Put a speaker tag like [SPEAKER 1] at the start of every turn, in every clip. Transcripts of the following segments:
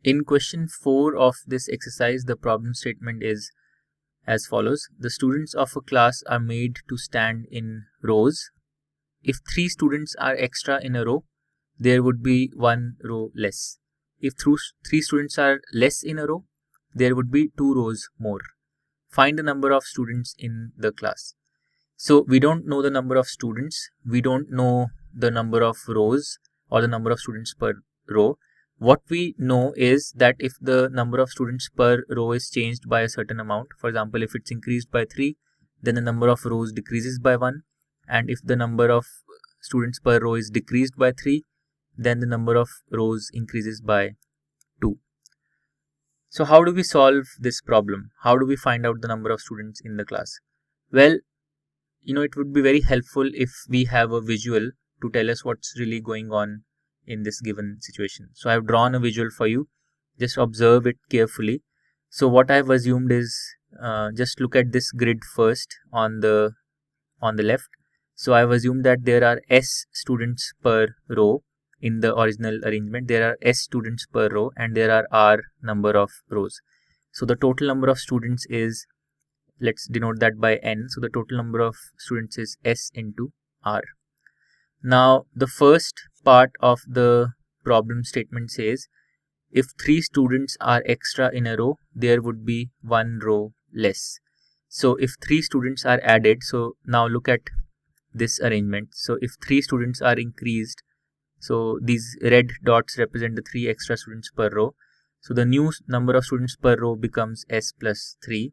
[SPEAKER 1] In question 4 of this exercise, the problem statement is as follows. The students of a class are made to stand in rows. If 3 students are extra in a row, there would be 1 row less. If 3 students are less in a row, there would be 2 rows more. Find the number of students in the class. So we don't know the number of students. We don't know the number of rows or the number of students per row. What we know is that if the number of students per row is changed by a certain amount, for example, if it's increased by 3, then the number of rows decreases by 1. And if the number of students per row is decreased by 3, then the number of rows increases by 2. So how do we solve this problem? How do we find out the number of students in the class? Well, it would be very helpful if we have a visual to tell us what's really going on in this given situation. So I've drawn a visual for you. Just observe it carefully. So what I've assumed is just look at this grid first on the left. So I've assumed that there are S students per row. In the original arrangement, there are S students per row and there are R number of rows. So the total number of students is, let's denote that by N. So the total number of students is S into R. Now the first part of the problem statement says, if 3 students are extra in a row, there would be 1 row less. So if 3 students are added, so now look at this arrangement. So if 3 students are increased, so these red dots represent the 3 extra students per row. So the new number of students per row becomes S plus 3.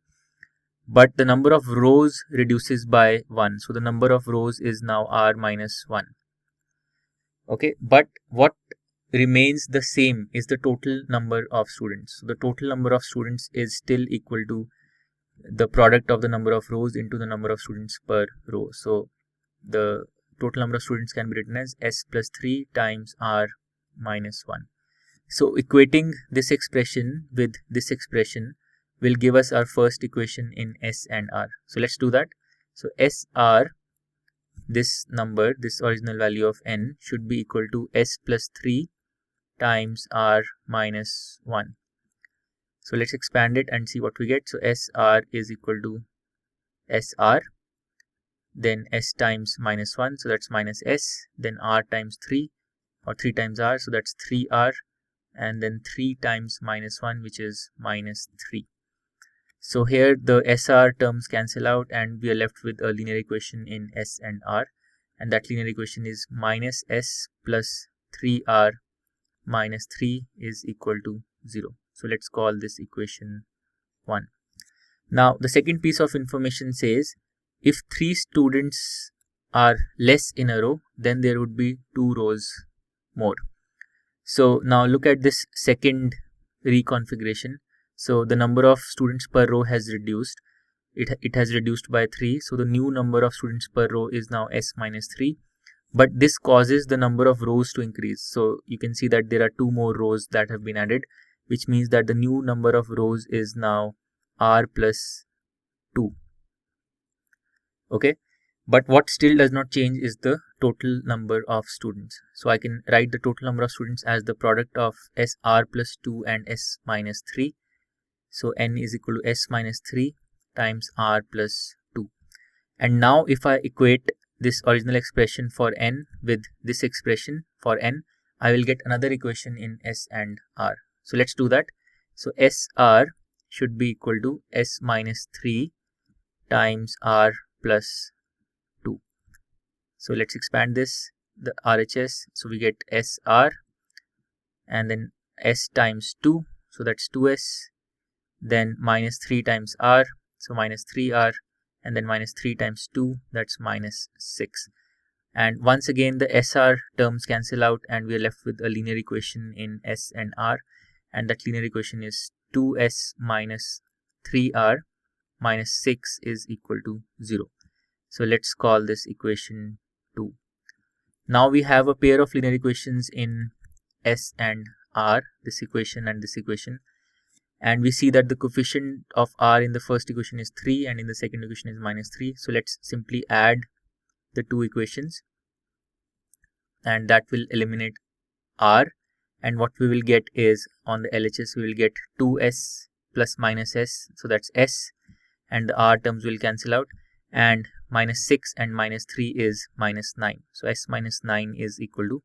[SPEAKER 1] But the number of rows reduces by 1. So the number of rows is now R minus 1. Okay, but what remains the same is the total number of students. So the total number of students is still equal to the product of the number of rows into the number of students per row. So the total number of students can be written as S plus 3 times R minus 1. So equating this expression with this expression will give us our first equation in S and R. So let's do that. So SR, this number, this original value of N, should be equal to S plus 3 times R minus 1. So let's expand it and see what we get. So SR is equal to SR, then S times minus 1, so that's minus S, then R times 3 or 3 times R, so that's 3R, and then 3 times minus 1, which is minus 3. So here the SR terms cancel out and we are left with a linear equation in S and R, and that linear equation is minus S plus 3R minus 3 is equal to 0. So let's call this equation 1. Now the second piece of information says, if 3 students are less in a row, then there would be 2 rows more. So now look at this second reconfiguration. So the number of students per row has reduced. It has reduced by 3. So the new number of students per row is now S minus 3. But this causes the number of rows to increase. So you can see that there are 2 more rows that have been added, which means that the new number of rows is now R plus 2. Okay, but what still does not change is the total number of students. So I can write the total number of students as the product of SR plus 2 and S minus 3. So N is equal to S minus 3 times R plus 2. And now if I equate this original expression for N with this expression for N, I will get another equation in S and R. So let's do that. So SR should be equal to S minus 3 times R plus 2. So let's expand this, the RHS. So we get SR and then S times 2. So that's 2S. Then minus 3 times R. So minus 3R. And then minus 3 times 2. That's minus 6. And once again the SR terms cancel out and we are left with a linear equation in S and R. And that linear equation is 2S minus 3R minus 6 is equal to 0. So let's call this equation 2. Now we have a pair of linear equations in S and R, this equation and this equation. And we see that the coefficient of R in the first equation is 3 and in the second equation is minus 3. So let's simply add the two equations and that will eliminate R. and what we will get is, on the LHS we will get 2s plus minus s, so that's s, and the r terms will cancel out, and minus 6 and minus 3 is minus 9, so s minus 9 is equal to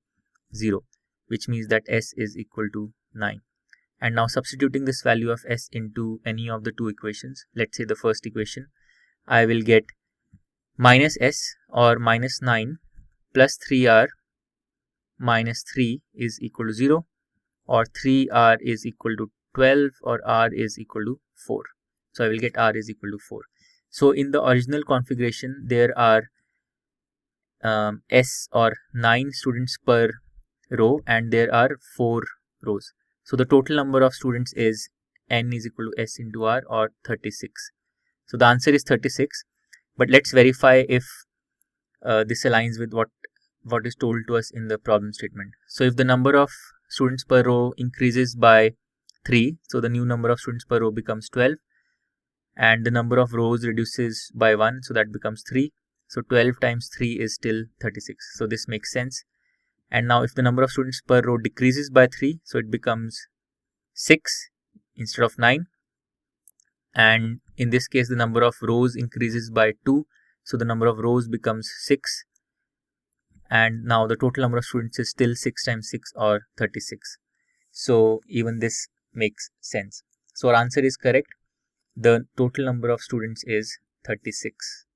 [SPEAKER 1] 0, which means that s is equal to 9. And now substituting this value of s into any of the two equations, let's say the first equation, I will get minus s or minus 9 plus 3r minus 3 is equal to 0, or 3r is equal to 12, or r is equal to 4. So I will get r is equal to 4. So in the original configuration there are s or 9 students per row, and there are 4 rows. So the total number of students is n is equal to s into r, or 36. So the answer is 36. But let's verify if this aligns with what is told to us in the problem statement. So if the number of students per row increases by 3, so the new number of students per row becomes 12, and the number of rows reduces by 1, so that becomes 3. So 12 times 3 is still 36. So this makes sense. And now if the number of students per row decreases by 3, so it becomes 6 instead of 9. And in this case the number of rows increases by 2, so the number of rows becomes 6. And now the total number of students is still 6 times 6, or 36. So even this makes sense. So our answer is correct. The total number of students is 36.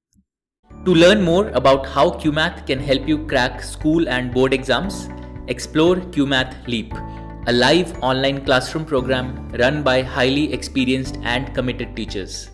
[SPEAKER 1] To learn more about how QMath can help you crack school and board exams, explore QMath Leap, a live online classroom program run by highly experienced and committed teachers.